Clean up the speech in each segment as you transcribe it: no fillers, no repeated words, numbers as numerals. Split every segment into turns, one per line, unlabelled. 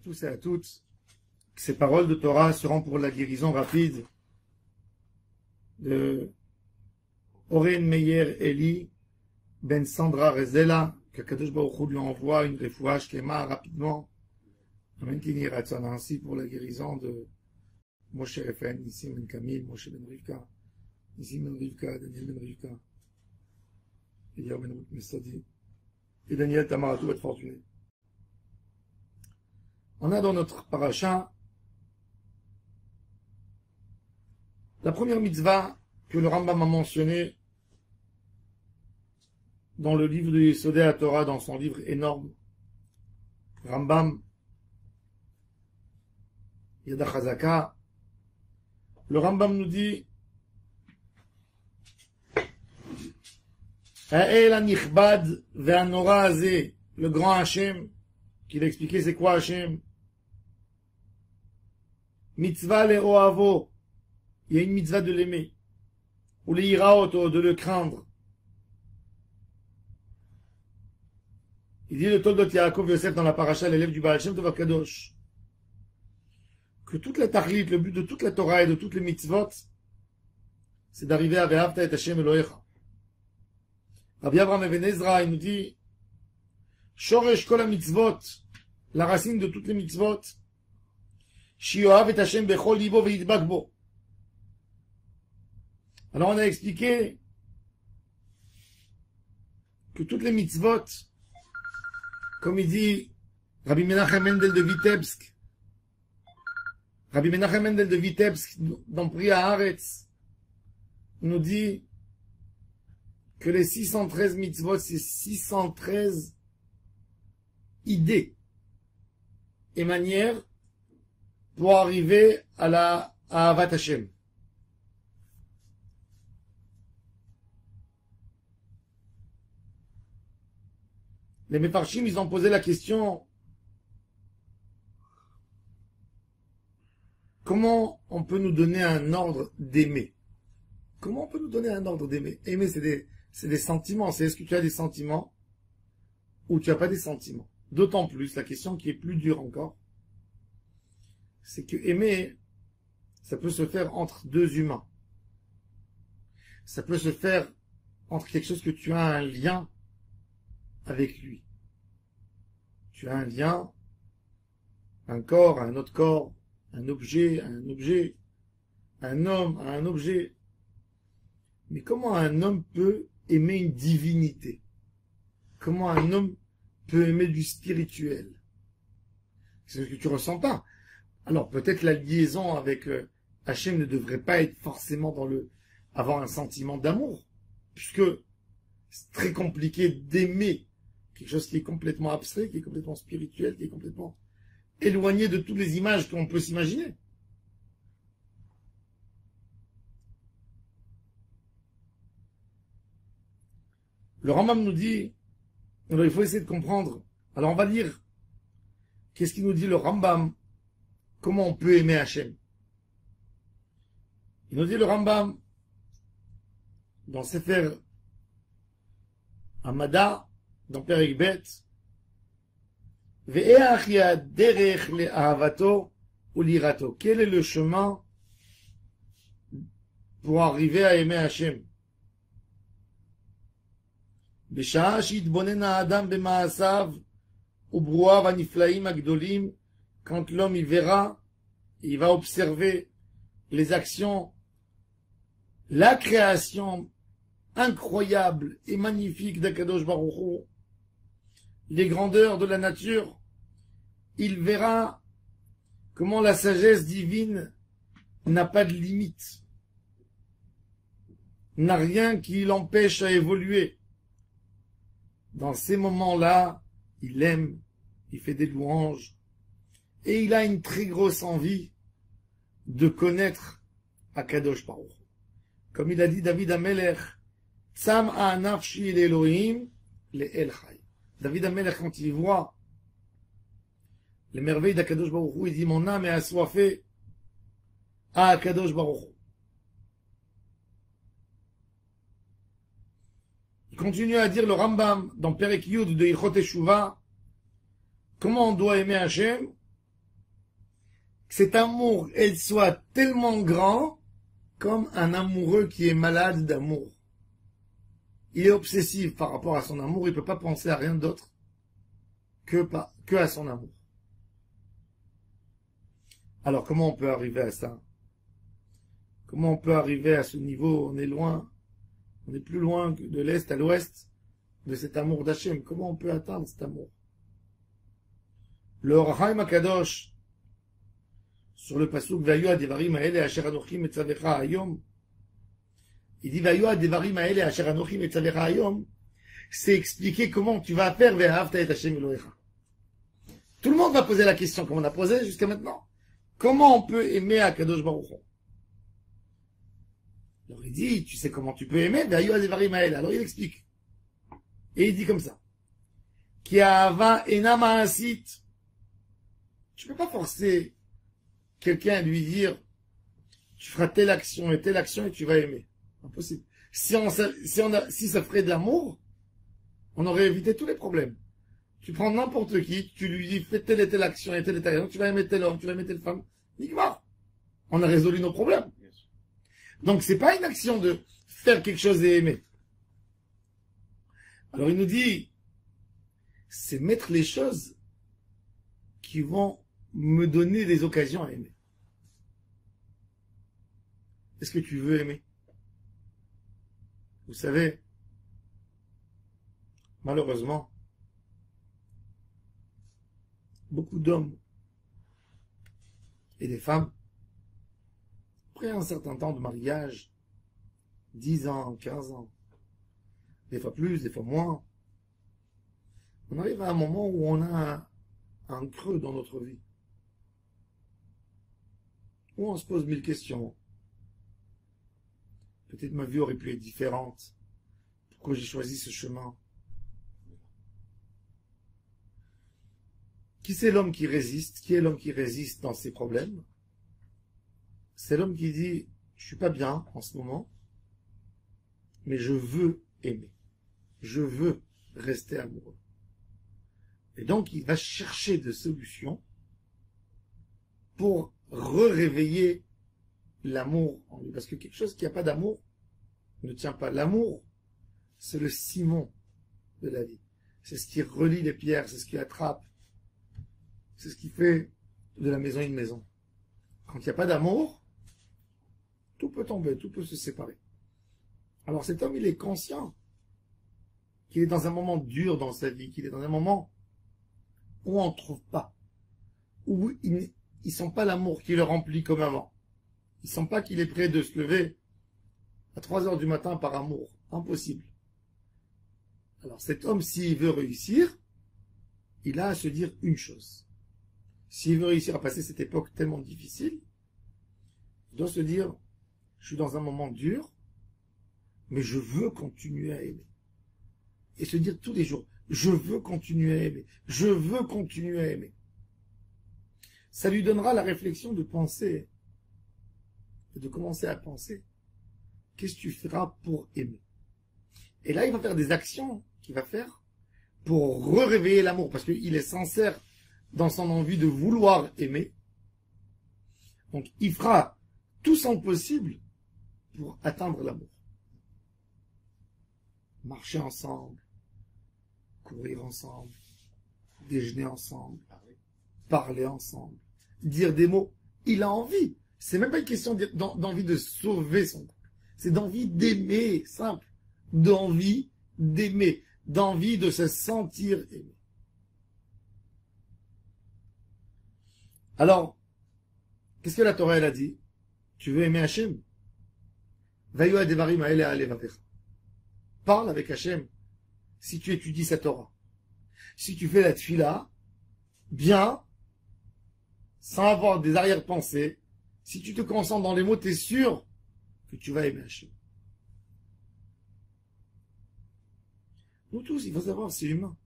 tous et à toutes que ces paroles de Torah seront pour la guérison rapide de Oren Meyer Eli Ben Sandra Rezela, que Kadosh Baruch Hu lui envoie une refouach Shlema rapidement. Amen Kini Ratzon, ainsi pour la guérison de Moshe Refen, Nissim Ben Kamil, Moshe Ben Rivka, Nissim Ben Rivka, Daniel Ben Rivka, Eliyahu Ben Ruth Mesodi, et Daniel Tamaratou être fortuné. On a dans notre paracha la première mitzvah que le Rambam a mentionnée dans le livre de Yesodei HaTorah, dans son livre énorme, Rambam Yada Chazaka. Le Rambam nous dit Ha'el hanichbad ve'hanora hazeh, le grand Hachem, qu'il a expliqué c'est quoi Hachem. Mitzvah le'ohavo, il y a une mitzvah de l'aimer, ou le'iraoto, de le craindre. Il dit le Toldot Yaakov Yosef dans la paracha, l'élève du Baal Shem Tov HaKadosh, que toute la tachlit, le but de toute la Torah et de toutes les mitzvot, c'est d'arriver à Ve'avta et Hashem Elohecha. Rabbi Abraham Even Ezra, il nous dit, Shoresh kol mitzvot, la racine de toutes les mitzvot, Shiohav et Hashem bechol libo ve'yidbak bo. Alors on a expliqué que toutes les mitzvot, comme il dit Rabbi Menachem Mendel de Vitebsk, Rabbi Menachem Mendel de Vitebsk, dans Priya Haaretz, nous dit que les 613 mitzvot, c'est 613 idées et manières pour arriver à Ahavat Hashem. Les Mefarshim, ils ont posé la question, comment on peut nous donner un ordre d'aimer? Comment on peut nous donner un ordre d'aimer? Aimer, c'est des sentiments. C'est est-ce que tu as des sentiments ou tu n'as pas des sentiments? D'autant plus, la question qui est plus dure encore, c'est que aimer, ça peut se faire entre deux humains. Ça peut se faire entre quelque chose que tu as un lien avec lui. Tu as un lien, un corps à un autre corps, un objet à un objet, un homme à un objet. Mais comment un homme peut aimer une divinité? Comment un homme peut aimer du spirituel? C'est ce que tu ressens pas. Alors peut-être la liaison avec Hachem ne devrait pas être forcément avoir un sentiment d'amour, puisque c'est très compliqué d'aimer quelque chose qui est complètement abstrait, qui est complètement spirituel, qui est complètement éloigné de toutes les images qu'on peut s'imaginer. Le Rambam nous dit, alors il faut essayer de comprendre. Alors on va lire, qu'est-ce qu'il nous dit le Rambam? Comment on peut aimer Hachem? Il nous dit le Rambam, dans Sefer Amada, dans Perek Bet, Ve'each ya derech le'ahavato ou lirato. Quel est le chemin pour arriver à aimer Hachem? B'sha'a she'yitbonen ha'adam b'ma'asav u'bruav ha'niflaim ha'gdolim, quand l'homme y verra, il va observer les actions, la création incroyable et magnifique d'Akadosh Baruch Hu, les grandeurs de la nature, il verra comment la sagesse divine n'a pas de limite, n'a rien qui l'empêche à évoluer. Dans ces moments-là, il aime, il fait des louanges, et il a une très grosse envie de connaître Akadosh Baruch Hu. Comme il a dit David Amelech, Tzam ha'nafshi l'Elohim le'el chai. David Amelech, quand il voit les merveilles d'Akadosh Baruch Hu, il dit mon âme est assoiffée à Akadosh Baruch Hu. Il continue à dire le Rambam dans Perek Yud de Ilchot Teshuvah, comment on doit aimer Hachem? que cet amour, elle soit tellement grand comme un amoureux qui est malade d'amour. Il est obsessif par rapport à son amour, il ne peut pas penser à rien d'autre que à son amour. Alors comment on peut arriver à ça? Comment on peut arriver à ce niveau? On est loin, on est plus loin que de l'Est à l'Ouest de cet amour d'Hachem. Comment on peut atteindre cet amour? Le Or HaChaim HaKadosh, sur le pasuk Vayu Adevarim Haele Asher Anochi Metzavecha Hayom, il dit Vayu Adevarim Haele Asher Anochi Metzavecha Hayom, c'est expliquer comment tu vas faire Ve'ahavta et Hashem Elohecha. Tout le monde va poser la question comme on a posé jusqu'à maintenant. Comment on peut aimer Akadosh Baruch Hu? Alors il dit, tu sais comment tu peux aimer? Vayu Adevarim Haele. Alors il explique. Et il dit comme ça. Ki Ahava ena ma'asit. Tu peux pas forcer quelqu'un à lui dire tu feras telle action et tu vas aimer. Impossible. Si ça ferait de l'amour, on aurait évité tous les problèmes. Tu prends n'importe qui, tu lui dis fais telle et telle action et telle action, tu vas aimer tel homme, tu vas aimer telle femme. Nique-moi. On a résolu nos problèmes. Donc c'est pas une action de faire quelque chose et aimer. Alors il nous dit, c'est mettre les choses qui vont me donner des occasions à aimer. Est-ce que tu veux aimer? Vous savez, malheureusement, beaucoup d'hommes et des femmes, après un certain temps de mariage, 10 ans, 15 ans, des fois plus, des fois moins, on arrive à un moment où on a un creux dans notre vie, où on se pose 1000 questions. Peut-être ma vie aurait pu être différente. Pourquoi j'ai choisi ce chemin? Qui c'est l'homme qui résiste? Qui est l'homme qui résiste dans ses problèmes? C'est l'homme qui dit, je suis pas bien en ce moment, mais je veux aimer. Je veux rester amoureux. Et donc, il va chercher des solutions pour réveiller l'amour en lui. Parce que quelque chose qui n'a pas d'amour ne tient pas. L'amour, c'est le ciment de la vie. C'est ce qui relie les pierres, c'est ce qui attrape. C'est ce qui fait de la maison une maison. Quand il n'y a pas d'amour, tout peut tomber, tout peut se séparer. Alors cet homme, il est conscient qu'il est dans un moment dur dans sa vie, qu'il est dans un moment où on ne trouve pas, où il ne sent pas l'amour qui le remplit comme avant. Il ne sent pas qu'il est prêt de se lever à 3 heures du matin par amour. Impossible. Alors cet homme, s'il veut réussir, il a à se dire une chose. S'il veut réussir à passer cette époque tellement difficile, il doit se dire, je suis dans un moment dur, mais je veux continuer à aimer. Et se dire tous les jours, je veux continuer à aimer. Je veux continuer à aimer. Ça lui donnera la réflexion de penser, et de commencer à penser, qu'est-ce que tu feras pour aimer? Et là, il va faire des actions qu'il va faire pour réveiller l'amour, parce qu'il est sincère dans son envie de vouloir aimer. Donc, il fera tout son possible pour atteindre l'amour. Marcher ensemble, courir ensemble, déjeuner ensemble, parler ensemble, dire des mots. Il a envie. C'est même pas une question d'envie de sauver son couple. C'est d'envie d'aimer, simple. D'envie d'aimer. D'envie de se sentir aimé. Alors, qu'est-ce que la Torah elle a dit? Tu veux aimer Hachem? Vayu adevarim haele alevavecha. Parle avec Hachem. Si tu étudies sa Torah. Si tu fais la tfila, bien, sans avoir des arrière-pensées, si tu te concentres dans les mots, tu es sûr que tu vas aimer Hachem. Nous tous, il faut savoir, c'est humain.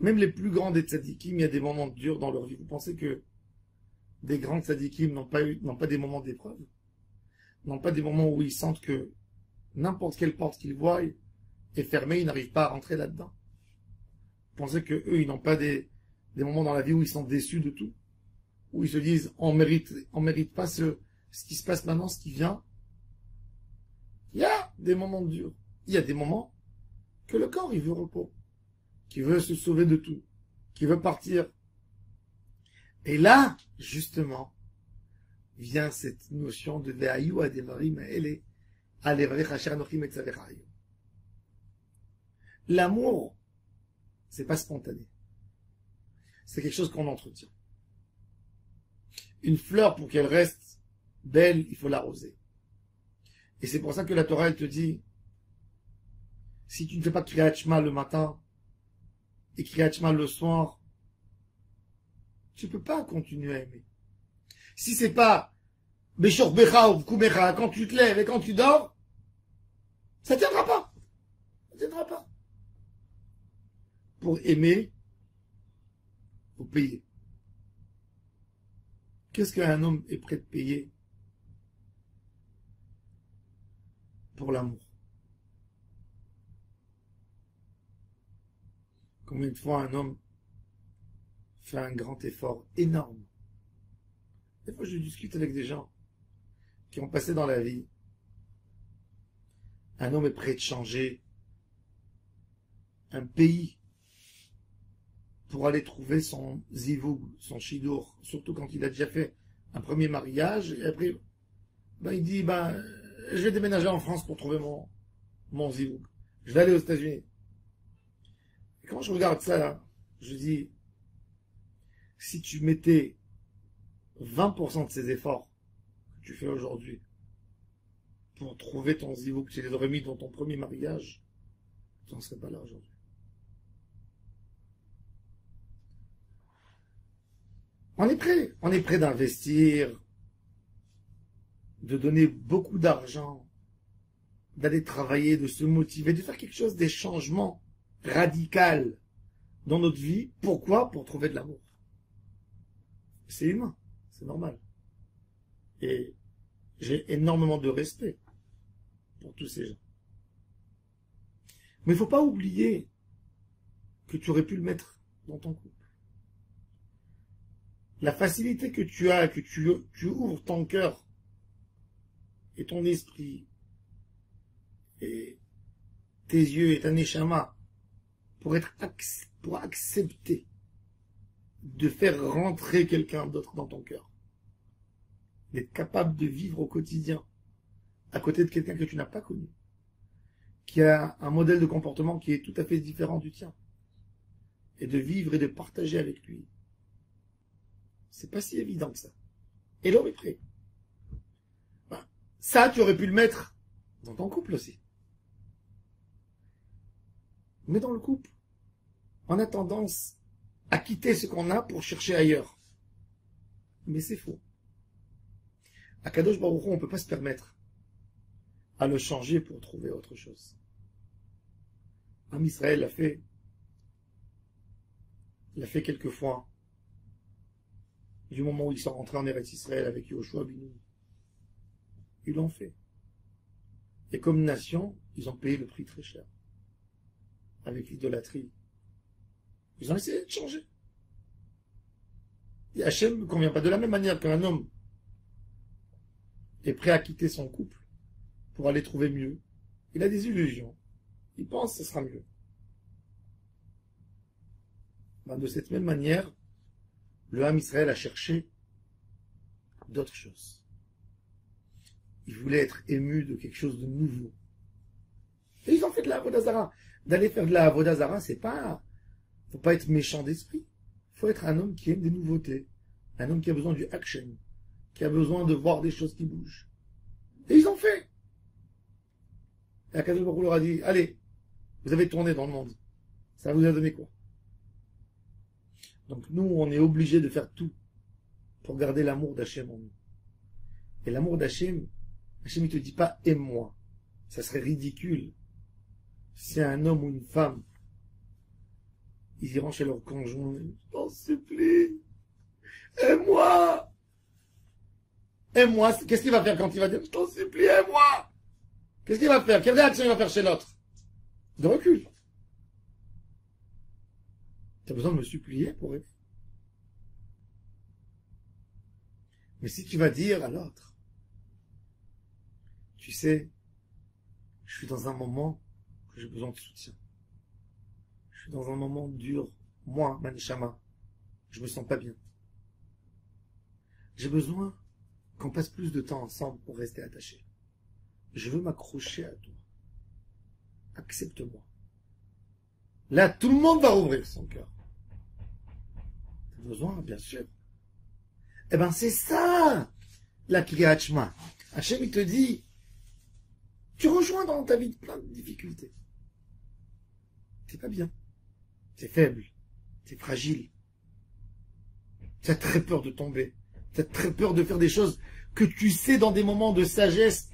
Même les plus grands des tzadikim, il y a des moments durs dans leur vie. Vous pensez que des grands tzadikim n'ont pas des moments d'épreuve? N'ont pas des moments où ils sentent que n'importe quelle porte qu'ils voient est fermée, ils n'arrivent pas à rentrer là-dedans? Vous pensez que eux, ils n'ont pas des moments dans la vie où ils sont déçus de tout? où ils se disent on mérite pas ce qui se passe maintenant, ce qui vient. Il y a des moments durs. Il y a des moments que le corps, il veut repos, qui veut se sauver de tout, qui veut partir. Et là, justement, vient cette notion de Ve'ayu ademarim ele alevarech asher anochi metzavechayu. L'amour, c'est pas spontané. C'est quelque chose qu'on entretient. Une fleur, pour qu'elle reste belle, il faut l'arroser. Et c'est pour ça que la Torah, elle te dit, si tu ne fais pas Kriyat Shema le matin et Kriyat Shema le soir, tu peux pas continuer à aimer. Si c'est pas Beshor Becha ou Kumecha, quand tu te lèves et quand tu dors, ça tiendra pas. Ça tiendra pas. Pour aimer, faut payer. Qu'est-ce qu'un homme est prêt de payer pour l'amour? Combien de fois un homme fait un grand effort énorme? Des fois, je discute avec des gens qui ont passé dans la vie. Un homme est prêt de changer un pays pour aller trouver son zivoug, son shidour, surtout quand il a déjà fait un premier mariage, et après, il dit, je vais déménager en France pour trouver mon zivoug. Je vais aller aux États-Unis. Et quand je regarde ça, je dis, si tu mettais 20% de ces efforts que tu fais aujourd'hui pour trouver ton zivoug, que tu les aurais mis dans ton premier mariage, tu n'en serais pas là aujourd'hui. On est prêt d'investir, de donner beaucoup d'argent, d'aller travailler, de se motiver, de faire quelque chose, des changements radicaux dans notre vie. Pourquoi? Pour trouver de l'amour. C'est humain, c'est normal. Et j'ai énormément de respect pour tous ces gens. Mais il ne faut pas oublier que tu aurais pu le mettre dans ton couple. La facilité que tu as, que tu ouvres ton cœur et ton esprit et tes yeux et ta neshama pour accepter de faire rentrer quelqu'un d'autre dans ton cœur, d'être capable de vivre au quotidien à côté de quelqu'un que tu n'as pas connu, qui a un modèle de comportement qui est tout à fait différent du tien, et de vivre et de partager avec lui. C'est pas si évident que ça. Et l'homme est prêt. Ça, tu aurais pu le mettre dans ton couple aussi. Mais dans le couple, on a tendance à quitter ce qu'on a pour chercher ailleurs. Mais c'est faux. À Kadosh Baruch Hu, on ne peut pas se permettre à le changer pour trouver autre chose. Am Israël l'a fait quelques fois. Du moment où ils sont rentrés en Eretz Israël avec Yoshua bin Nun. Ils l'ont fait. Et comme nation, ils ont payé le prix très cher. Avec l'idolâtrie. Ils ont essayé de changer. Et Hachem ne convient pas. De la même manière qu'un homme est prêt à quitter son couple pour aller trouver mieux, il a des illusions. Il pense que ce sera mieux. De cette même manière, le Ham Israël a cherché d'autres choses. Il voulait être ému de quelque chose de nouveau. Et ils ont fait de la Avodah Zara. D'aller faire de la Avodah Zara, c'est pas... faut pas être méchant d'esprit. Il faut être un homme qui aime des nouveautés. Un homme qui a besoin du action. Qui a besoin de voir des choses qui bougent. Et ils ont fait. Et Akadosh Baruch Hu leur a dit, allez, vous avez tourné dans le monde. Ça vous a donné quoi? Donc nous, on est obligés de faire tout pour garder l'amour d'Hachem en nous. Et l'amour d'Hachem, Hachem ne te dit pas aime-moi. Ça serait ridicule si un homme ou une femme, ils iront chez leur conjoint, je t'en supplie, aime-moi. Aime-moi, qu'est-ce qu'il va faire quand il va dire je t'en supplie, aime-moi? Qu'est-ce qu'il va faire? Quelle réaction il va faire chez l'autre? De recul. Tu as besoin de me supplier pour aimer. Mais si tu vas dire à l'autre, tu sais, je suis dans un moment que j'ai besoin de soutien. Je suis dans un moment dur. Moi, Manishama, je me sens pas bien. J'ai besoin qu'on passe plus de temps ensemble pour rester attachés. Je veux m'accrocher à toi. Accepte-moi. Là, tout le monde va rouvrir son cœur. T'as besoin, bien sûr. Eh ben, c'est ça, la Kriyat Shema. Hachem, il te dit, tu rejoins dans ta vie plein de difficultés. T'es pas bien. T'es faible. T'es fragile. T'as très peur de tomber. T'as très peur de faire des choses que tu sais dans des moments de sagesse,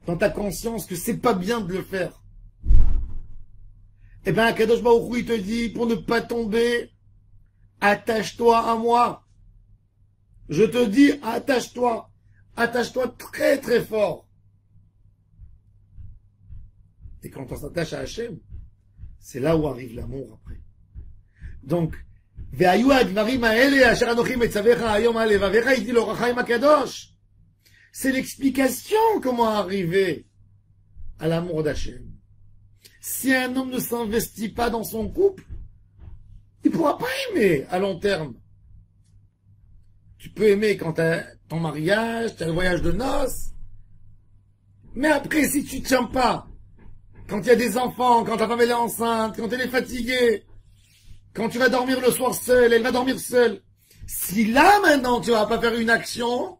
dans ta conscience, que c'est pas bien de le faire. Eh ben, Kadosh Baruch Hu, il te dit, pour ne pas tomber, attache-toi à moi. Je te dis, attache-toi. Attache-toi très très fort. Et quand on s'attache à Hachem, c'est là où arrive l'amour après. Donc, c'est l'explication comment arriver à l'amour d'Hachem. Si un homme ne s'investit pas dans son couple, il ne pourra pas aimer à long terme. Tu peux aimer quand tu as ton mariage, tu as le voyage de noces, mais après, si tu ne tiens pas, quand il y a des enfants, quand ta femme elle est enceinte, quand elle est fatiguée, quand tu vas dormir le soir seul, elle va dormir seule. Si là, maintenant, tu vas pas faire une action,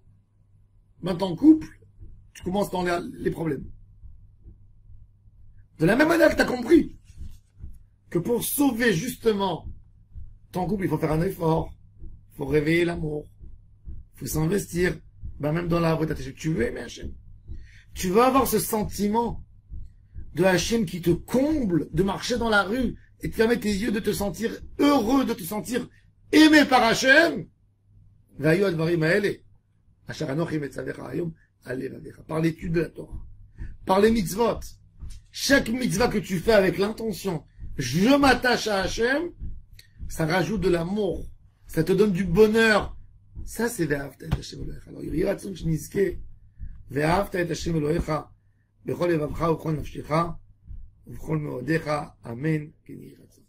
ben ton couple, tu commences dans les problèmes. De la même manière que tu as compris que pour sauver justement ton couple, il faut faire un effort, il faut réveiller l'amour, il faut s'investir, ben même dans la voie, tu veux aimer Hachem. Tu veux avoir ce sentiment de Hachem qui te comble de marcher dans la rue et te permet tes yeux de te sentir heureux, de te sentir aimé par Hachem. Par l'étude de la Torah, par les mitzvot. Chaque mitzvah que tu fais avec l'intention, je m'attache à Hachem, ça rajoute de l'amour, ça te donne du bonheur. Ça, c'est Ve'ahavta et Hashem Elohecha. Alors, il y a que je n'isque, Ve'ahavta et Hashem Elohecha, Bechol Evavcha, Bechol Nafshecha, Bechol Meodecha, Amen, Keni Ratzon.